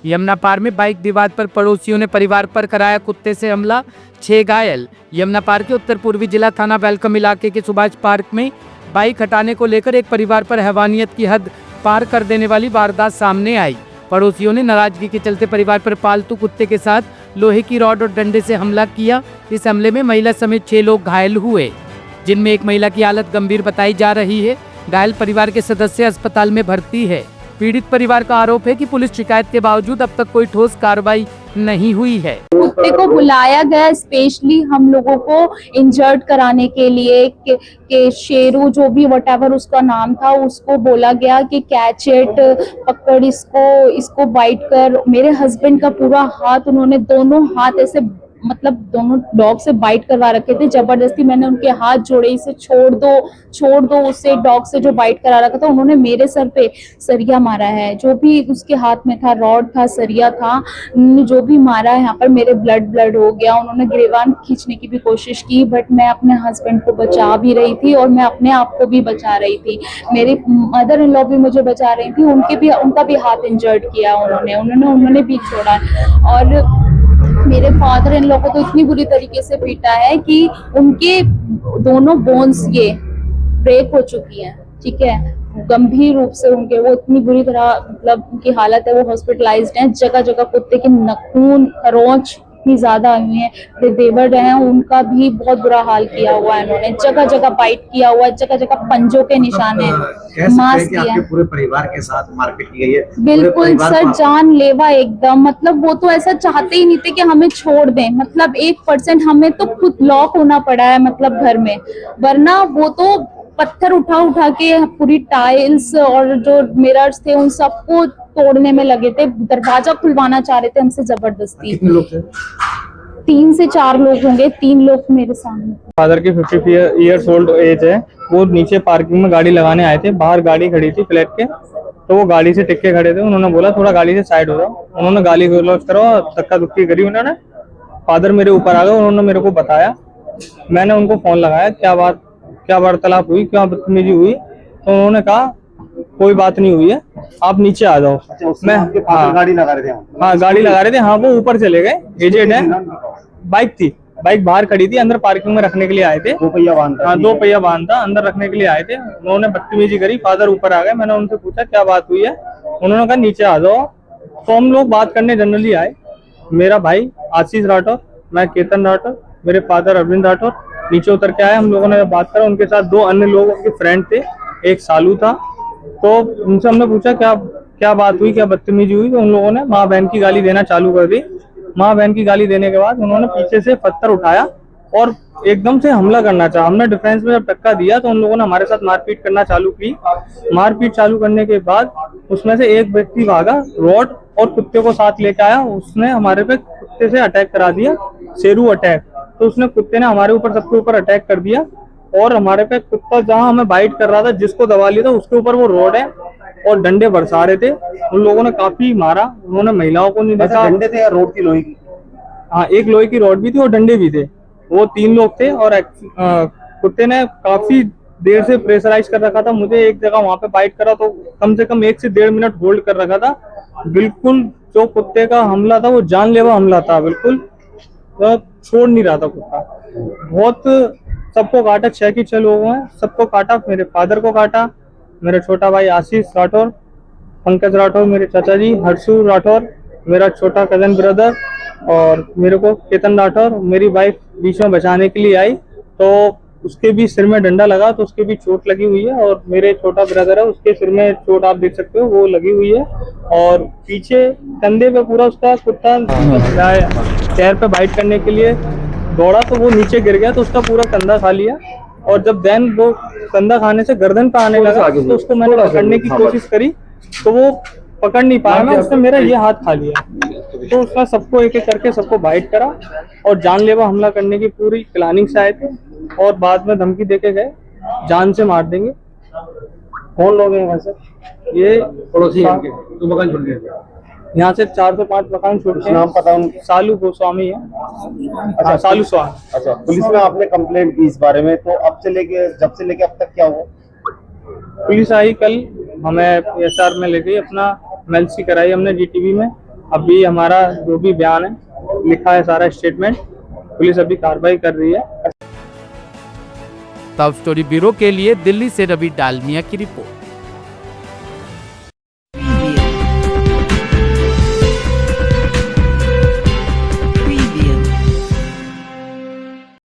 यमुना पार में बाइक विवाद पर पड़ोसियों ने परिवार पर कराया कुत्ते से हमला, 6 घायल। यमुना पार के उत्तर पूर्वी जिला थाना वेलकम इलाके के सुभाष पार्क में बाइक हटाने को लेकर एक परिवार पर हैवानियत की हद पार कर देने वाली वारदात सामने आई। पड़ोसियों ने नाराजगी के चलते परिवार पर पालतू कुत्ते के साथ लोहे की रॉड और डंडे से हमला किया। इस हमले में महिला समेत 6 लोग घायल हुए, जिनमें एक महिला की हालत गंभीर बताई जा रही है। घायल परिवार के सदस्य अस्पताल में भर्ती है। पीड़ित परिवार का आरोप है कि पुलिस शिकायत के बावजूद अब तक कोई ठोस कार्रवाई नहीं हुई है। कुत्ते को बुलाया गया स्पेशली हम लोगों को इंजर्ड कराने के लिए कि शेरू जो भी वटेवर उसका नाम था, उसको बोला गया कि कैच इट, पकड़ इसको बाइट कर। मेरे हस्बैंड का पूरा हाथ, उन्होंने दोनों हाथ ऐसे मतलब दोनों डॉग से बाइट करवा रखे थे जबरदस्ती। मैंने उनके हाथ जोड़े, इसे छोड़ दो उससे, डॉग से जो बाइट करा रखा था। उन्होंने मेरे सर पे सरिया मारा है, जो भी उसके हाथ में था, रॉड था, सरिया था, जो भी मारा है। यहाँ पर मेरे ब्लड हो गया। उन्होंने गिरेबान खींचने की भी कोशिश की, बट मैं अपने हस्बैंड को बचा भी रही थी और मैं अपने आप को भी बचा रही थी। मेरी मदर इन लॉ भी मुझे बचा रही थी, उनका भी हाथ इंजर्ड किया उन्होंने भी छोड़ा। और मेरे फादर इन लॉ को तो इतनी बुरी तरीके से पीटा है कि उनके दोनों बोन्स ये ब्रेक हो चुकी हैं, ठीक है, गंभीर रूप से उनके, वो इतनी बुरी तरह मतलब उनकी हालत है, वो हॉस्पिटलाइज्ड हैं। जगह जगह कुत्ते के नखून, खरोंच इतनी ज्यादा हुई है। मेरे देवर हैं, उनका भी बहुत बुरा हाल किया हुआ है। इन्होंने जगह जगह बाइट किया हुआ है, जगह जगह पंजों के निशान है, मांस दिया है। पूरे परिवार के साथ मारपीट की गई है। बिल्कुल सर, जानलेवा एकदम। मतलब वो तो ऐसा चाहते ही नहीं थे कि हमें छोड़ दें। मतलब 1% हमें तो खुद लॉक होना पड़ा है मतलब घर में, वरना वो तो पत्थर उठा के पूरी टाइल्स और जो मिरर्स थे उन सबको तोड़ने में लगे थे। दरवाजा खुलवाना चाह रहे थे हमसे जबरदस्ती। कितने लोग थे? 3 से 4 लोग होंगे, 3 लोग मेरे सामने। फादर की 50 ईयर्स ओल्ड एज है। वो नीचे पार्किंग में गाड़ी लगाने आए थे, बाहर गाड़ी खड़ी थी फ्लैट के, तो वो गाड़ी से टिक के खड़े थे। उन्होंने बोला थोड़ा गाड़ी से साइड हो जाओ। उन्होंने गाली गलौज करो, धक्का धुक्की करी उन्होंने। फादर मेरे ऊपर आ गए, उन्होंने मेरे को बताया। मैंने उनको फोन लगाया, क्या वार्तालाप हुई, क्या बदतमीजी हुई, तो उन्होंने कहा कोई बात नहीं हुई है, आप नीचे आ जाओ। मैं गाड़ी लगा रहे थे? हाँ, गाड़ी लगा रहे थे। हाँ, वो ऊपर चले गए, एजेड है। बाइक थी, बाइक बाहर खड़ी थी, अंदर पार्किंग में रखने के लिए आए थे। 2 पहिया वाहन था? हाँ, 2 पहिया वाहन था, अंदर रखने के लिए आए थे। उन्होंने बदतमीजी करी, फादर ऊपर आ गए। मैंने उनसे पूछा क्या बात हुई है, उन्होंने कहा नीचे आ जाओ। तो हम लोग बात करने जनरली आए। मेरा भाई आशीष राठौर, मैं केतन राठौर, मेरे फादर अरविंद राठौर नीचे उतर के आए। हम लोगों ने बात करा, उनके साथ 2 अन्य लोगों के फ्रेंड थे, एक सालू था। तो उनसे हमने पूछा क्या बात हुई, क्या बदतमीजी हुई, तो उन लोगों ने माँ बहन की गाली देना चालू कर दी। माँ बहन की गाली देने के बाद उन्होंने पीछे से पत्थर उठाया और एकदम से हमला करना चाहा। हमने डिफेंस में जब टक्का दिया तो उन लोगों ने हमारे साथ मारपीट करना चालू की। मारपीट चालू करने के बाद उसमें से एक व्यक्ति भागा, रॉड और कुत्ते को साथ लेके आया। उसने हमारे पे कुत्ते से अटैक करा दिया, शेरू अटैक। तो उसने कुत्ते ने हमारे ऊपर, सबके ऊपर अटैक कर दिया और हमारे पे कुत्ता जहां हमें बाइट कर रहा था, जिसको दबा लिया था, उसके ऊपर वो रॉड है और डंडे बरसा रहे थे। उन लोगों ने काफी मारा। उन्होंने महिलाओं को नहीं देखा। डंडे थे या रोड की लोहे की? हाँ, एक लोहे की रॉड भी थी और डंडे भी थे। वो 3 लोग थे और कुत्ते ने काफी देर से प्रेशराइज कर रखा था मुझे। एक जगह वहां पे बाइट करा तो कम से कम 1 से 1.5 मिनट होल्ड कर रखा था। बिल्कुल जो कुत्ते का हमला था वो जानलेवा हमला था, बिल्कुल छोड़ नहीं रहा था कुत्ता। बहुत सबको काटा, 6 के 6 लोगों हैं, सबको काटा। मेरे फादर को काटा, मेरा छोटा भाई आशीष राठौर, पंकज राठौर मेरे चाचा जी, हर्षू राठौर मेरा छोटा कजन ब्रदर, और मेरे को केतन राठौर। मेरी वाइफ बीच में बचाने के लिए आई तो उसके भी सिर में डंडा लगा, तो उसके भी चोट लगी हुई है। और मेरे छोटा ब्रदर है, उसके सिर में चोट आप देख सकते हो, वो लगी हुई है। और पीछे कंधे पे पूरा उसका कुत्ता पैर पे बाइट करने के लिए दौड़ा तो वो नीचे गिर गया, तो उसका पूरा कंधा खा लिया। और जब देन वो कंधा खाने से गर्दन पे आने लगा तो उसको मैंने पकड़ने की कोशिश करी तो वो पकड़ नहीं पाया मैं, उसने मेरा ये हाथ खा लिया। तो उसका सबको एक एक करके सबको बाइट करा और जानलेवा हमला करने की पूरी प्लानिंग से आए थे और बाद में धमकी देके गए जान से मार देंगे। कौन लोग हैं वैसे? ये पड़ोसी हैं इनके, तो मकान छोड़ गए यहाँ से 4 से 5 मकान छोड़ के। नाम पता उनका? सालू गोस्वामी है। अच्छा, सालू स्वामी। अच्छा, पुलिस में आपने कंप्लेंट की इस बारे में, तो जब से लेके अब तक क्या हुआ? पुलिस आई कल, हमें एसआर में ले गई, अपना एमएलसी कराई हमने जीटीबी में। अभी हमारा जो भी बयान है लिखा है, सारा स्टेटमेंट, पुलिस अभी कार्रवाई कर रही है। टॉप स्टोरी ब्यूरो के लिए दिल्ली से रवि डालमिया की रिपोर्ट।